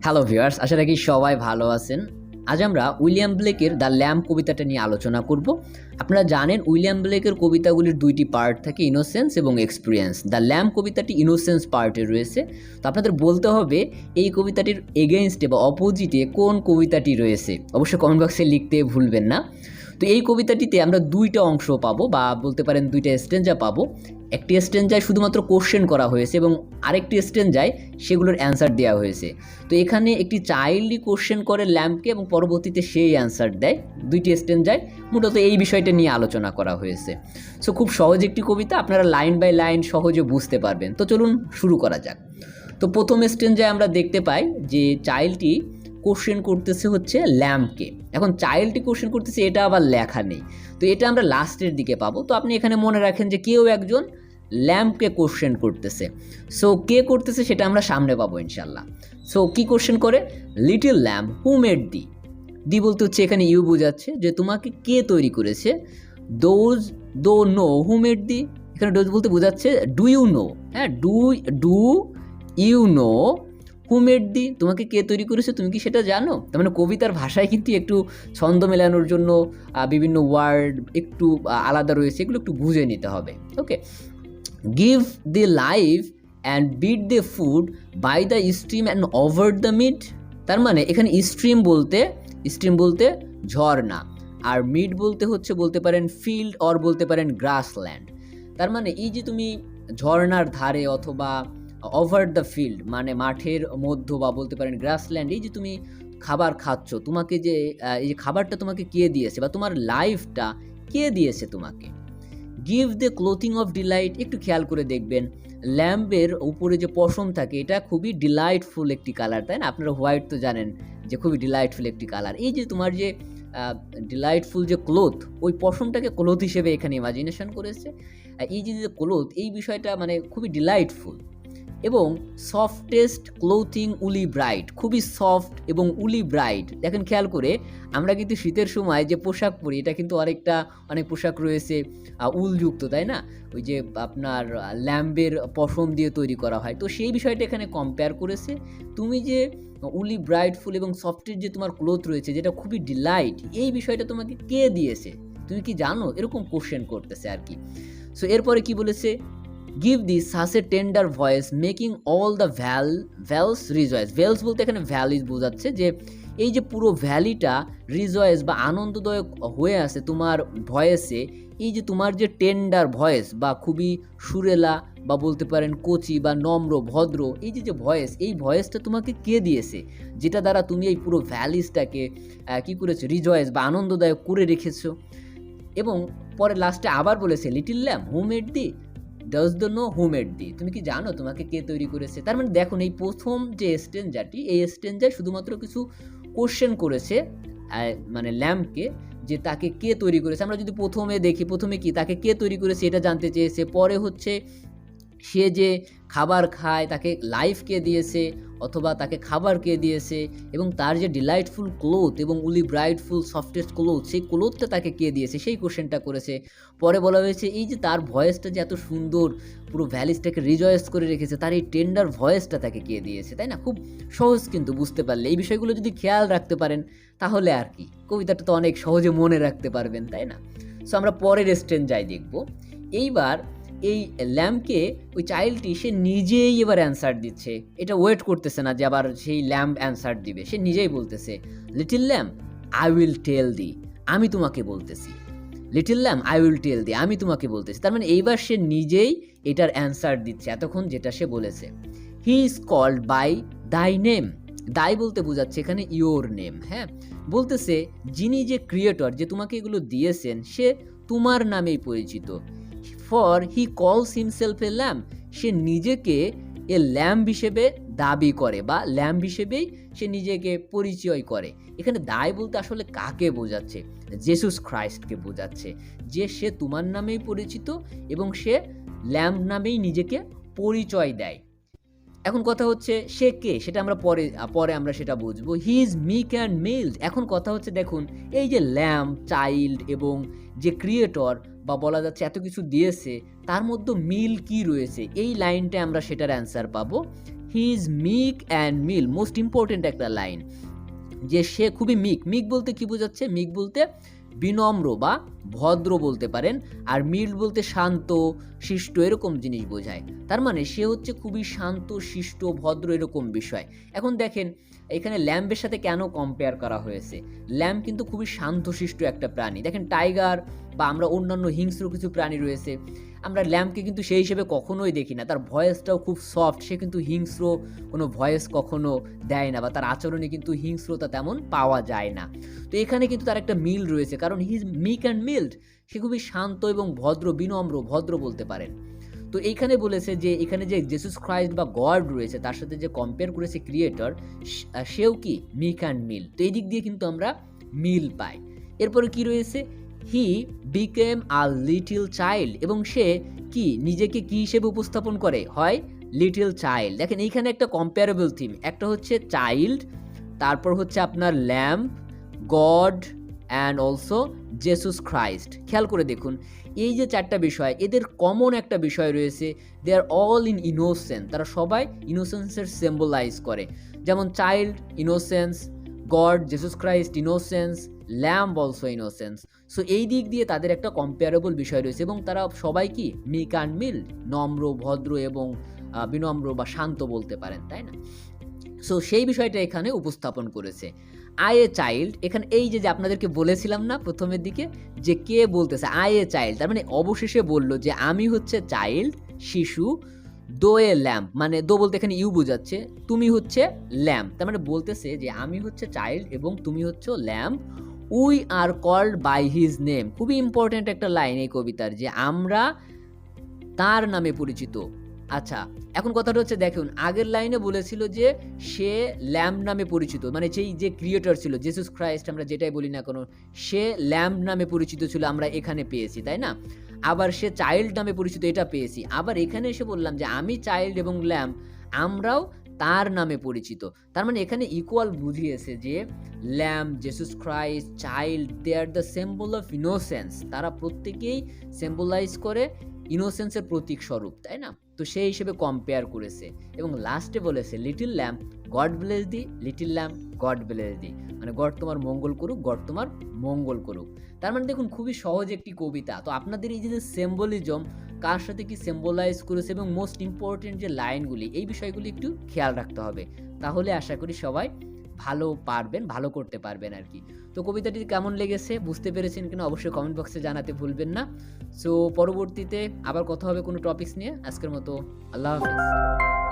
Hello viewers, আশা রাখি সবাই ভালো আছেন। আজ আমরা উইলিয়াম ব্লেকের দ্য ল্যাম্ব কবিতাটা নিয়ে আলোচনা করব। আপনারা জানেন উইলিয়াম ব্লেকের কবিতাগুলির দুইটি পার্ট থাকে, ইনোসেন্স এবং এক্সপিরিয়েন্স। দ্য ল্যাম্ব কবিতাটি ইনোসেন্স পার্টে রয়েছে। তো আপনাদের বলতে হবে এই কবিতাটির এগেইনস্টে বা অপোজিটে কোন কবিতাটি রয়েছে, অবশ্যই কমেন্ট বক্সে লিখতে ভুলবেন না। তো এই কবিতাটিতে আমরা দুইটা অংশ পাবো বা বলতে পারেন দুইটা স্ট্যাঞ্জা পাবো। একটি স্ট্যাঞ্জায় শুধুমাত্র কোশ্চেন করা হয়েছে এবং আরেকটি স্ট্যাঞ্জায় সেগুলোর অ্যান্সার দেওয়া হয়েছে। তো এখানে একটি চাইল্ডই কোশ্চেন করে ল্যাম্পকে এবং পরবর্তীতে সেই অ্যান্সার দেয়। দুইটি স্ট্যাঞ্জায় মূলত এই বিষয়টা নিয়ে আলোচনা করা হয়েছে। সো খুব সহজ একটি কবিতা, আপনারা লাইন বাই লাইন সহজে বুঝতে পারবেন। তো চলুন শুরু করা যাক। তো প্রথম স্ট্যাঞ্জায় আমরা দেখতে পাই যে চাইল্ডটি কোশ্চেন করতেছে হচ্ছে ল্যাম্পকে। এখন চাইল্ডটি কোশ্চেন করতেছে, এটা আবার লেখা নেই, তো এটা আমরা লাস্টের দিকে পাবো। তো আপনি এখানে মনে রাখেন যে কেউ একজন ল্যাম্পকে কোশ্চেন করতেছে। সো কে করতেছে সেটা আমরা সামনে পাবো ইনশাল্লাহ। সো কি কোশ্চেন করে? লিটল ল্যাম্প হু মেড দি বলতে হচ্ছে এখানে ইউ বোঝাচ্ছে যে তোমাকে কে তৈরি করেছে। দোজ দো নো হু মেড দি, এখানে ডোজ বলতে বোঝাচ্ছে ডু ইউ নো। হ্যাঁ, do you know who made thee, তোমাকে কে তৈরি করেছে তুমি কি সেটা জানো? তার মানে কবিতার ভাষায় কিন্তু একটু ছন্দ মেলানোর জন্য বিভিন্ন ওয়ার্ড একটু আলাদা রয়েছে, এগুলো একটু বুঝে নিতে হবে। Okay, give thee life and bid the food by the stream and over the mead. তার মানে এখানে স্ট্রিম বলতে ঝর্ণা, আর মিড বলতে হচ্ছে বলতে পারেন ফিল্ড অর বলতে পারেন গ্রাসল্যান্ড। তার মানে এই যে তুমি ঝর্ণার ধারে অথবা ওভার দ্য ফিল্ড মানে মাঠের মধ্য বা বলতে পারেন গ্রাসল্যান্ড, এই যে তুমি খাবার খাচ্ছ, তোমাকে যে এই যে খাবারটা তোমাকে কে দিয়েছে বা তোমার লাইফটা কে দিয়েছে তোমাকে। Give the clothing of Deloitte, একটু খেয়াল করে দেখবেন ল্যাম্পের উপরে যে পশম থাকে এটা খুবই ডিলাইটফুল একটি কালার, তাই না? আপনারা হোয়াইট তো জানেন যে খুবই ডিলাইটফুল একটি কালার। এই যে তোমার যে ডিলাইটফুল যে ক্লোথ, ওই পশমটাকে ক্লোথ হিসেবে এখানে ইমাজিনেশন করেছে। এই যে ক্লোথ, এই বিষয়টা মানে খুবই ডিলাইটফুল। এবং সফটেস্ট ক্লোথিং উলি ব্রাইট, খুবই সফট এবং উলি ব্রাইট। দেখেন খেয়াল করে, আমরা কিন্তু শীতের সময় যে পোশাক পরি এটা কিন্তু অনেক পোশাক রয়েছে উলযুক্ত, তাই না? ওই যে আপনার ল্যাম্বের পশম দিয়ে তৈরি করা হয়। তো সেই বিষয়টা এখানে কম্পেয়ার করেছে। তুমি যে উলি ব্রাইটফুল এবং সফটের যে তোমার ক্লোথ রয়েছে যেটা খুবই ডিলাইট, এই বিষয়টা তোমাকে কে দিয়েছে তুমি কি জানো, এরকম কোশ্চেন করতেছে আর কি। সো এরপরে কি বলেছে? Give this such a tender voice making all the vales rejoice. Vales বলতে এখানে ভ্যালিজ বোঝাচ্ছে যে এই যে পুরো ভ্যালিটা রিজয়েস বা আনন্দদায়ক হয়ে আছে তোমার ভয়েসে। এই যে তোমার যে টেন্ডার ভয়েস বা খুবই সুরেলা বা বলতে পারেন কচি বা নম্র ভদ্র এই যে ভয়েস, এই ভয়েসটা তোমাকে কে দিয়েছে, যেটা দ্বারা তুমি এই পুরো ভ্যালিসটাকে কী করেছো, রিজয়েস বা আনন্দদায়ক করে রেখেছো। এবং পরে লাস্টে আবার বলেছে little lamp who made the, does the no who made দি, তুমি কি জানো তোমাকে কে তৈরি করেছে। তার মানে দেখুন এই প্রথম যে স্টেঞ্জাটি, এই স্টেঞ্জায় শুধুমাত্র কিছু কোশ্চেন করেছে মানে ল্যাম্পকে, যে তাকে কে তৈরি করেছে। আমরা যদি প্রথমে দেখি, প্রথমে কি তাকে কে তৈরি করেছে এটা জানতে চেয়েছে, পরে হচ্ছে সে যে খাবার খায় তাকে লাইফ কে দিয়েছে অথবা তাকে খাবার কে দিয়েছে, এবং তার যে ডিলাইটফুল ক্লোথ এবং উলি ব্রাইটফুল সফটেস্ট ক্লোথ, সেই ক্লোথটা তাকে কে দিয়েছে সেই কোশ্চেনটা করেছে। পরে বলা হয়েছে এই যে তার ভয়েসটা যে এত সুন্দর পুরো ভ্যালিসটাকে রিজয়েস করে রেখেছে, তার এই টেন্ডার ভয়েসটা তাকে কে দিয়েছে, তাই না? খুব সহজ কিন্তু বুঝতে পারলে, এই বিষয়গুলো যদি খেয়াল রাখতে পারেন তাহলে আর কি কবিতাটা তো অনেক সহজে মনে রাখতে পারবেন, তাই না? সো আমরা পরের স্টেঞ্জায় দেখব। এইবার এই ল্যাম্পকে ওই চাইল্ডটি সে নিজেই এবার অ্যান্সার দিচ্ছে, এটা ওয়েট করতেছে না যে আবার সেই ল্যাম্প অ্যান্সার দিবে, সে নিজেই বলতেছে little lamb I will tell thee, আমি তোমাকে বলতেছি। Little lamb I will tell thee, আমি তোমাকে বলতেছি। তার মানে এইবার সে নিজেই এটার অ্যান্সার দিচ্ছে এতক্ষণ যেটা সে বলেছে। হি ইজ কল্ড বাই দাই নেম, দাই বলতে বোঝাচ্ছে এখানে ইয়োর নেম। হ্যাঁ, বলতেছে যিনি যে ক্রিয়েটর, যে তোমাকে এগুলো দিয়েছেন, সে তোমার নামেই পরিচিত। ফর হি কলস হিমসেলফ এ ল্যাম্প, সে নিজেকে এ ল্যাম্প হিসেবে দাবি করে বা ল্যাম্প হিসেবেই সে নিজেকে পরিচয় করে। এখানে দায় বলতে আসলে কাকে বোঝাচ্ছে? জেসুস খ্রাইস্টকে বোঝাচ্ছে, যে সে তোমার নামেই পরিচিত এবং সে ল্যাম্প নামেই নিজেকে পরিচয় দেয়। এখন কথা হচ্ছে সে কে, সেটা আমরা পরে আমরা সেটা বুঝবো। He is meek and mild, এখন কথা হচ্ছে দেখুন এই যে ল্যাম্প, চাইল্ড এবং যে ক্রিয়েটর বা বলা যাচ্ছে এত কিছু দিয়েছে, তার মধ্যে মিল কি রয়েছে, এই লাইনটা আমরা সেটার অ্যান্সার পাবো। He is meek and mild, most important একটা লাইন, যে সে খুবই মিক। মিক বলতে কি বোঝাচ্ছে? মিক বলতে বিনম্র বা ভদ্র বলতে পারেন, আর মিল্ড বলতে শান্ত শিষ্ট এরকম জিনিস বোঝায়। তার মানে সে হচ্ছে খুবই শান্ত শিষ্ট ভদ্র এরকম বিষয়। এখন দেখেন এখানে ল্যাম্বের সাথে কেন কম্পেয়ার করা হয়েছে। ল্যাম্ব কিন্তু খুবই শান্তশিষ্ট একটা প্রাণী। দেখেন টাইগার বা আমরা অন্যান্য হিংস্র কিছু প্রাণী রয়েছে, আমরা ল্যাম্বকে কিন্তু সেই হিসেবে কখনোই দেখি না। তার ভয়েসটাও খুব সফট, সে কিন্তু হিংস্র কোনো ভয়েস কখনো দেয় না, বা তার আচরণে কিন্তু হিংস্রতা তেমন পাওয়া যায় না। তো এখানে কিন্তু তার একটা মিল রয়েছে, কারণ he is meek and mild, সে খুবই শান্ত এবং ভদ্র, বিনম্র ভদ্র বলতে পারেন। তো এইখানে বলেছে যে এখানে যে জেসাস খ্রাইস্ট বা গড রয়েছে তার সাথে যে কম্পেয়ার করেছে ক্রিয়েটর, সেও কি মিক অ্যান্ড মিল। তো এই দিক দিয়ে কিন্তু আমরা মিল পাই। এরপরে কি রয়েছে, he became a little child, এবং সে কি নিজেকে কি হিসেবে উপস্থাপন করে, হয় লিটল চাইল্ড। দেখেন এইখানে একটা কম্পেয়ারেবল থিম, একটা হচ্ছে চাইল্ড, তারপর হচ্ছে আপনার lamb, god and also Jesus Christ. খেয়াল করে দেখুন এই যে চারটা বিষয়, এদের কমন একটা বিষয় রয়েছে, দে আর অল ইন ইনোসেন্স, তারা সবাই ইনোসেন্সের সিম্বলাইজ করে। যেমন child innocence, god Jesus Christ innocence, lamb also innocence. So এই দিক দিয়ে তাদের একটা কম্পেয়ারেবল বিষয় রয়েছে, এবং তারা সবাই কি মিক অ্যান্ড মিল্ড, নম্র ভদ্র এবং বিনম্র বা শান্ত বলতে পারেন, তাই না? সো সেই বিষয়টা এখানে উপস্থাপন করেছে। আই এ চাইল্ড, এখানে এই যে আপনাদেরকে বলেছিলাম না প্রথমের দিকে যে কে বলতেছে আই এ চাইল্ড, তার মানে অবশেষে বলল যে আমি হচ্ছে চাইল্ড শিশু, দো এ ল্যাম্প, মানে দো বলতে এখানে ইউ বোঝাচ্ছে, তুমি হচ্ছে ল্যাম্প, তার মানে বলতেছে যে আমি হচ্ছে চাইল্ড এবং তুমি হচ্ছে lamb, we are called by his name. খুবই ইম্পর্ট্যান্ট একটা লাইন এই কবিতার, যে আমরা তার নামে পরিচিত। আচ্ছা, এখন কথাটা হচ্ছে দেখুন আগের লাইনে বলেছিল যে সে ল্যাম্ব নামে পরিচিত, মানে সেই যে ক্রিয়েটর ছিল জেসাস খ্রাইস্ট, আমরা যেটাই বলি না কেন, সে ল্যাম্ব নামে পরিচিত ছিল, আমরা এখানে পেয়েছি, তাই না? আবার সে চাইল্ড নামে পরিচিত, এটা পেয়েছি। আবার এখানে এসে বললাম যে আমি চাইল্ড এবং ল্যাম্ব আমরাও তার নামে পরিচিত। তার মানে এখানে ইকুয়াল বুঝিয়েছে যে lamb, Jesus Christ, child, they are the symbol of innocence, তারা প্রত্যেকেই সিম্বলাইজ করে ইনোসেন্সের প্রতীক স্বরূপ, তাই না? তো সেই হিসেবে কম্পেয়ার করেছে, এবং লাস্টে বলেছে লিটল ল্যাম্প গড ব্লেস দি, লিটল ল্যাম্প গড ব্লেস দি, মানে গড তোমার মঙ্গল করুক, গড তোমার মঙ্গল করুক। তার মানে দেখুন খুবই সহজ একটি কবিতা। তো আপনাদের এই যে সিম্বলিজম কার সাথে কি সিম্বলাইজ করেছে এবং মোস্ট ইম্পর্টেন্ট যে লাইনগুলি, এই বিষয়গুলি একটু খেয়াল রাখতে হবে, তাহলে আশা করি সবাই ভালো পারবেন, ভালো করতে পারবেন আর কি। তো কবিতাটি কেমন লেগেছে, বুঝতে পেরেছেন কিনা অবশ্যই কমেন্ট বক্সে জানাতে ভুলবেন না। সো পরবর্তীতে আবার কথা হবে কোনো টপিকস নিয়ে। আজকের মতো আল্লাহ হাফেজ।